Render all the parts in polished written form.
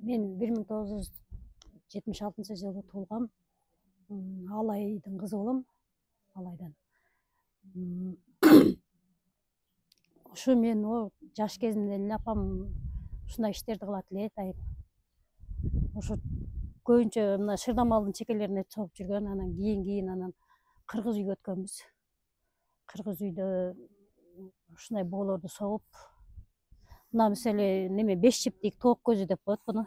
Мен 1976 жылы туылғам. Алайдың қызы болам. Алайдан. Ушу мен жаш кезимден апам ушундай иштерди кылат эле атайын. Ошо көбүнчө мына Шырдамалдын чекелерине чогуп жүргөн, анан кийин анан кыргыз үйгө өткөнбүз. Кыргыз үйдө ушундай боолорду согуп, мына мисалы неме 5 жиптик тоок көзү деп коет буну.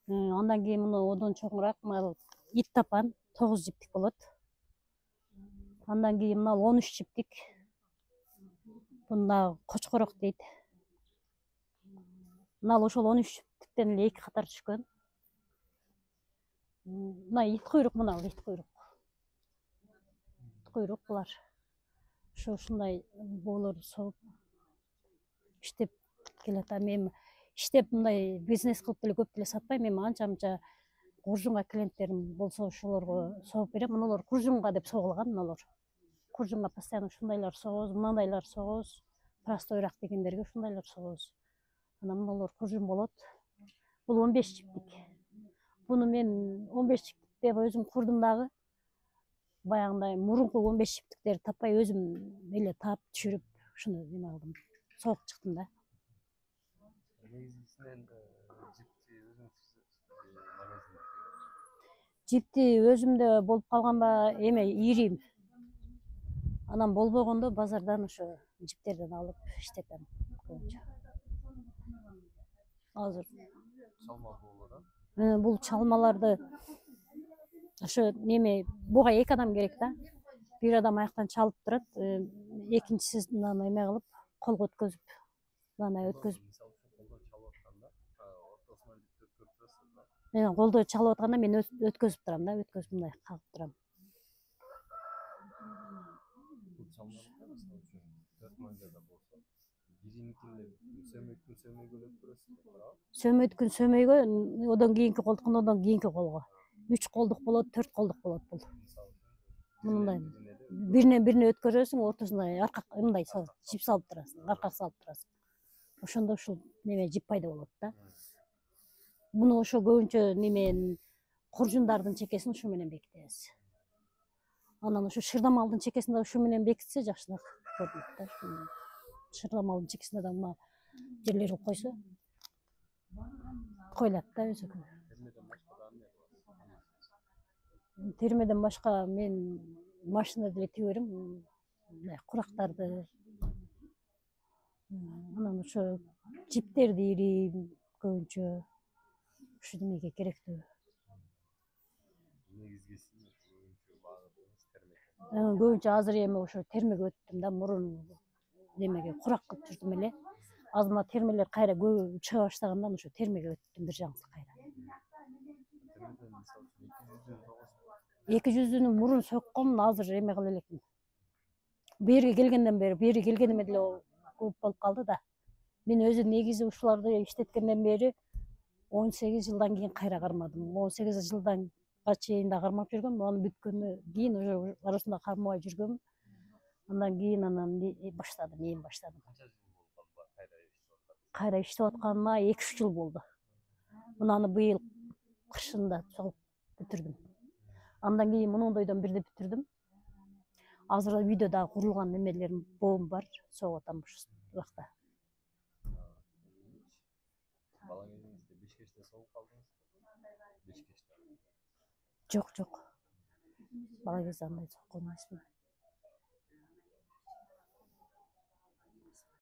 Андан кийин муну одон чоңураак мына ит тапан 9 жиптик болот. Андан кийин мына 13 жиптик. Мына кочкорок дейт. Мына ошол 13 жиптиктен эле 2 катар түшкөн. Мына ит куйрук, мына ит куйрук. Ит куйрук булар. Ушундай боолорду согуп иштеп келатам. Мен иштеп мындай бизнес кылып деле көп деле сатпайм. Мен анча-мынча куржунга клиенттерим болсо ошолорго согуп берем. Мунулар куржунга деп согулган, мунулар. Куржунга постоянно ушундайлар согобуз, мынандайлар согобуз. Простойраак дегендерге ушундайлар согобуз. Анан мунулар куржун болот. Бул 15 жиптик. Буну мен 15 жиптик деп өзүм курдум дагы. Баягындай мурунку 15 жиптиктерди таппай өзүм эле таап түшүрүп ушуну неме кылдым. Согуп чыктым да. Жипти өзүмдө болуп калганба, эме ирим. Анан болбогондо базардан ошо жиптерден алып иштетем көбүнчө. Азыр чалма болот, бул чалмаларды ошо неме буга 2 адам керек да. Бир адам аяктан чалып турат, экинчиси мына эме кылып, колго өткөзүп, мына өткөзүп. Колдо чалып атканда мен өткөзүп турам да, өткөзүп мындай кагып турам. Сөмөйдүкүн сөмөйгө, одон кийинки колдуктан одон кийинки колго. 3 колдук болот, 4 колдук болот бул. Мындай бирине өткөзөсүң, ортосуна мындай жип салып турасың, аркага салып турасың. Ошондо ушул неме жип пайда болот да. Буну ошо көбүнчө немен куржундардын чекесин ушу менен бекитебиз. Анан ошо Шырдамалдын чекесин да ушу менен бекитсе жакшыраак көрүнөт да. Шырдамалдын чекесине да мына жерлер кылып койсо коюлат да өзү. Термеден башка мен машина деле тиге берем. Мындай курактарды. Анан ошо жиптерди ирим көбүнчө. Ушу демеге керектүү. Көбүнчө азыр эми ошо термеге өттүм да, мурун немеге курак кылып жүрдүм эле. Азыр мына термелер кайра көп чыга баштагандан ошо термеге өттүм бир жагысы кайра. 200-дүнү мурун сокком, азыр эме кыла элекмин. Бери келгенден бери, бери келгениме деле көп болуп калды да. Мен өзү негизи ушуларды иштеткенден бери 18 жылдан кийин кайра кармадым. 18 жылдан чейин да кармап жүргөм, анын бүткөндөн кийин уже арасында кармабай жүргөм. Андан кийин баштадым, эми баштадым. Кайра иштеп атканыма 2-3 жыл болду. Мынаны быйыл кышында согуп бүтүрдүм. Андан кийин мундойдон бирди бүтүрдүм. Азыр үйдө дагы курулган немелерим боом бар, согуп атам ушул убакта. Бала кезиңизде Бишкекте согуп калдыңызбы? Бишкекте. Жок. Бала кезде андай соккон эмесмин.